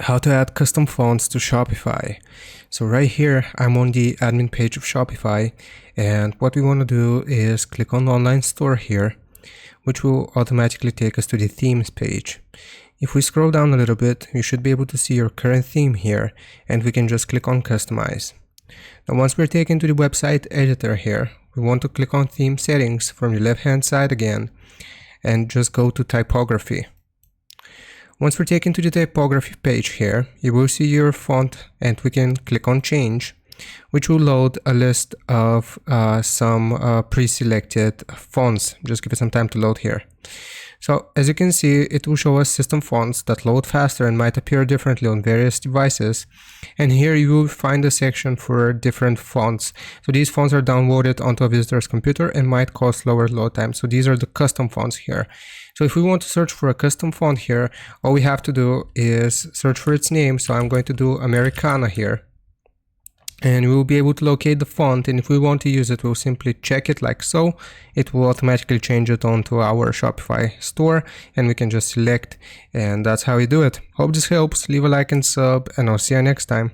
How to add custom fonts to Shopify. So right here, I'm on the admin page of Shopify, and what we want to do is click on the online store here, which will automatically take us to the themes page. If we scroll down a little bit, you should be able to see your current theme here, and we can just click on customize. Now once we're taken to the website editor here, we want to click on theme settings from the left hand side again, and just go to typography. Once we're taken to the typography page here, you will see your font, and we can click on change, which will load a list of some pre-selected fonts. Just give it some time to load here. So as you can see, it will show us system fonts that load faster and might appear differently on various devices. And here you will find a section for different fonts. So these fonts are downloaded onto a visitor's computer and might cause slower load time. So these are the custom fonts here. So if we want to search for a custom font here, all we have to do is search for its name. So I'm going to do Americana here. And we will be able to locate the font, and if we want to use it, we'll simply check it like so. It will automatically change it onto our Shopify store, and we can just select, and that's how we do it. Hope this helps. Leave a like and sub, and I'll see you next time.